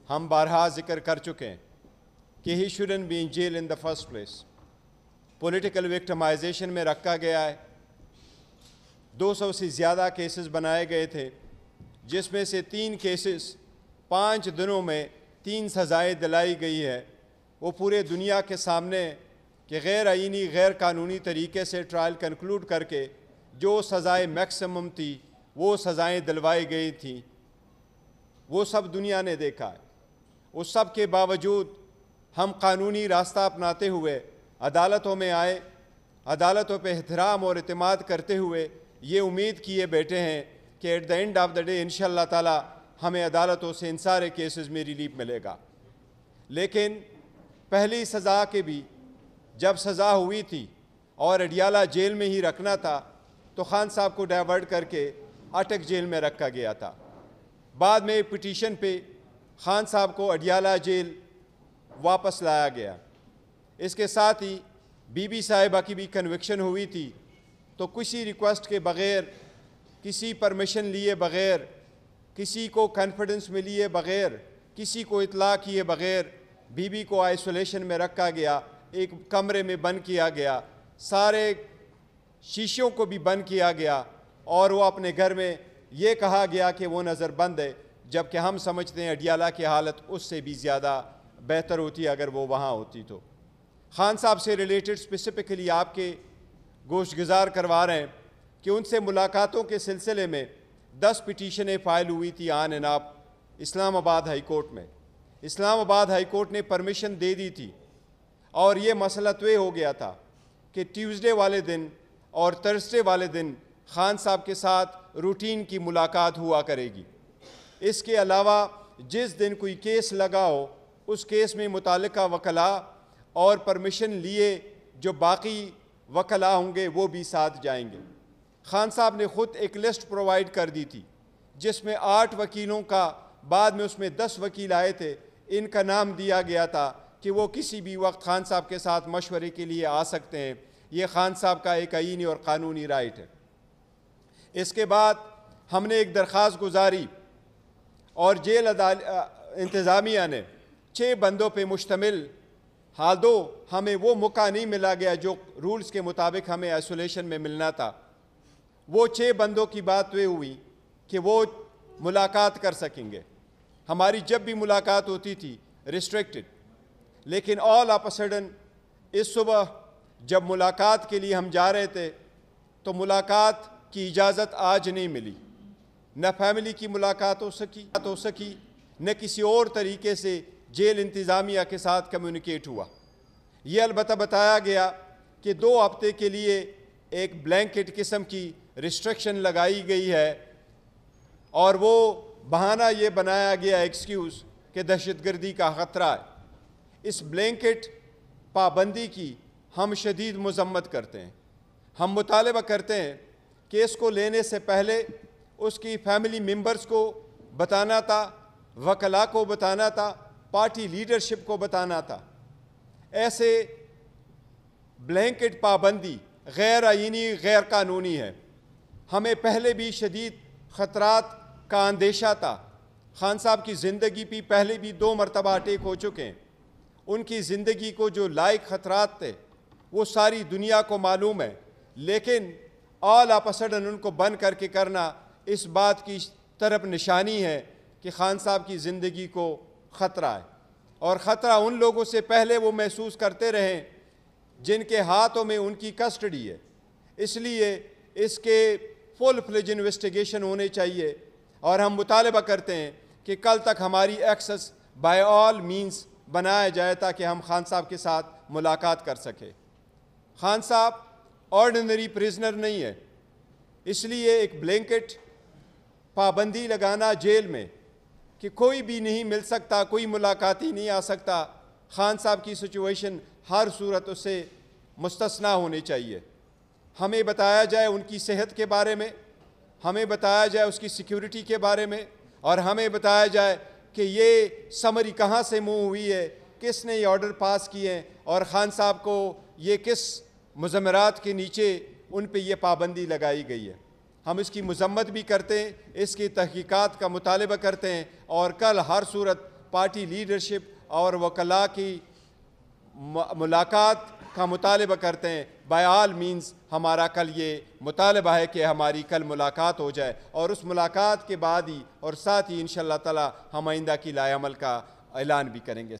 हम बारहा जिक्र कर चुके हैं कि he shouldn't be in jail in the first place. Political victimization में रखा गया है। 200 से ज़्यादा केसेस बनाए गए थे, जिसमें से 3 केसेस 5 दिनों में 3 सज़ाएँ दिलाई गई है। वो पूरे दुनिया के सामने कि गैर आईनी गैर कानूनी तरीके से ट्रायल कंक्लूड करके जो सज़ाएँ मैक्सिमम थी वो सज़ाएँ दिलवाई गई थी, वो सब दुनिया ने देखा है। उस सब के बावजूद हम कानूनी रास्ता अपनाते हुए अदालतों में आए, अदालतों पे एहतराम और इत्मीद करते हुए ये उम्मीद किए बैठे हैं कि at the end of the day इंशाअल्लाह ताला हमें अदालतों से इन सारे केसेस में रिलीफ मिलेगा। लेकिन पहली सज़ा के भी जब सज़ा हुई थी और अडियाला जेल में ही रखना था तो खान साहब को डाइवर्ट करके अटक जेल में रखा गया था। बाद में एक पिटीशन पे खान साहब को अडियाला जेल वापस लाया गया। इसके साथ ही बीबी साहिबा की भी कन्विक्शन हुई थी, तो किसी रिक्वेस्ट के बग़ैर, किसी परमिशन लिए बग़ैर, किसी को कॉन्फिडेंस में लिए बग़ैर, किसी को इतला किए बग़ैर बीबी को आइसोलेशन में रखा गया, एक कमरे में बंद किया गया, सारे शीशों को भी बंद किया गया और वो अपने घर में ये कहा गया कि वो नज़रबंद है, जबकि हम समझते हैं अडियाला की हालत उससे भी ज़्यादा बेहतर होती अगर वो वहाँ होती। तो खान साहब से रिलेटेड स्पेसिफ़िकली आपके गोश्तगुजार करवा रहे हैं कि उनसे मुलाकातों के सिलसिले में 10 पिटीशनें फ़ाइल हुई थी आन एंड आप इस्लामाबाद हाई कोर्ट में। इस्लामाबाद हाई कोर्ट ने परमिशन दे दी थी और ये मसला तय हो गया था कि ट्यूसडे वाले दिन और थर्सडे वाले दिन खान साहब के साथ रूटीन की मुलाकात हुआ करेगी। इसके अलावा जिस दिन कोई केस लगा हो उस केस में मुताल्लिका वकला और परमिशन लिए जो बाकी वकला होंगे वो भी साथ जाएंगे। खान साहब ने ख़ुद एक लिस्ट प्रोवाइड कर दी थी जिसमें 8 वकीलों का, बाद में उसमें 10 वकील आए थे, इनका नाम दिया गया था कि वो किसी भी वक्त खान साहब के साथ मशवरे के लिए आ सकते हैं। ये खान साहब का एक आईनी और क़ानूनी राइट है। इसके बाद हमने एक दरख्वास्त गुजारी और जेल इंतज़ामिया ने 6 बंदों पे मुश्तमिल, हाल दो हमें वो मौका नहीं मिला गया जो रूल्स के मुताबिक हमें आइसोलेशन में मिलना था। वो 6 बंदों की बात ये हुई कि वो मुलाकात कर सकेंगे। हमारी जब भी मुलाकात होती थी रिस्ट्रिक्टेड, लेकिन ऑल ऑफ अ सडन इस सुबह जब मुलाकात के लिए हम जा रहे थे तो मुलाकात की इजाज़त आज नहीं मिली। न फैमिली की मुलाकात हो सकी न किसी और तरीके से जेल इंतज़ामिया के साथ कम्युनिकेट हुआ। ये अलबत्ता बताया गया कि 2 हफ्ते के लिए एक ब्लैंकेट किस्म की रिस्ट्रिक्शन लगाई गई है और वो बहाना ये बनाया गया एक्सक्यूज़ कि दहशतगर्दी का ख़तरा है। इस ब्लैंकेट पाबंदी की हम शदीद मज़म्मत करते हैं। हम मुतालबा करते हैं कि इसको लेने से पहले उसकी फैमिली मेंबर्स को बताना था, वकला को बताना था, पार्टी लीडरशिप को बताना था। ऐसे ब्लैंकेट पाबंदी गैर आईनी, गैर कानूनी है। हमें पहले भी शदीद ख़तरात का अंदेशा था। खान साहब की ज़िंदगी भी पहले भी 2 मरतबा अटैक हो चुके हैं। उनकी ज़िंदगी को जो लायक ख़तरात थे वो सारी दुनिया को मालूम है, लेकिन ऑल ऑफ अ सडन उनको बंद करके करना इस बात की तरफ निशानी है कि खान साहब की ज़िंदगी को ख़तरा है। और ख़तरा उन लोगों से पहले वो महसूस करते रहें जिनके हाथों में उनकी कस्टडी है। इसलिए इसके फुल फ्लेज इन्वेस्टिगेशन होने चाहिए और हम मुतालबा करते हैं कि कल तक हमारी एक्सेस बाय ऑल मीन्स बनाया जाए ताकि हम खान साहब के साथ मुलाकात कर सकें। खान साहब ऑर्डिनरी प्रिजनर नहीं है, इसलिए एक ब्लैंकेट पाबंदी लगाना जेल में कि कोई भी नहीं मिल सकता, कोई मुलाकाती नहीं आ सकता, खान साहब की सिचुएशन हर सूरत उससे मुस्तस्ना होनी चाहिए। हमें बताया जाए उनकी सेहत के बारे में, हमें बताया जाए उसकी सिक्योरिटी के बारे में, और हमें बताया जाए कि ये समरी कहाँ से मूव हुई है, किसने ये ऑर्डर पास किए हैं और ख़ान साहब को ये किस मुज़म्मरात के नीचे उन पे ये पाबंदी लगाई गई है। हम इसकी मज़म्मत भी करते हैं, इसकी तहकीकात का मुतालबा करते हैं और कल हर सूरत पार्टी लीडरशिप और वकला की मुलाकात का मुतालबा करते हैं। बाय ऑल मीन्स हमारा कल ये मुतालबा है कि हमारी कल मुलाकात हो जाए, और उस मुलाकात के बाद ही और साथ ही इंशाअल्लाह ताला हम आइंदा की लाएअमल का ऐलान भी करेंगे।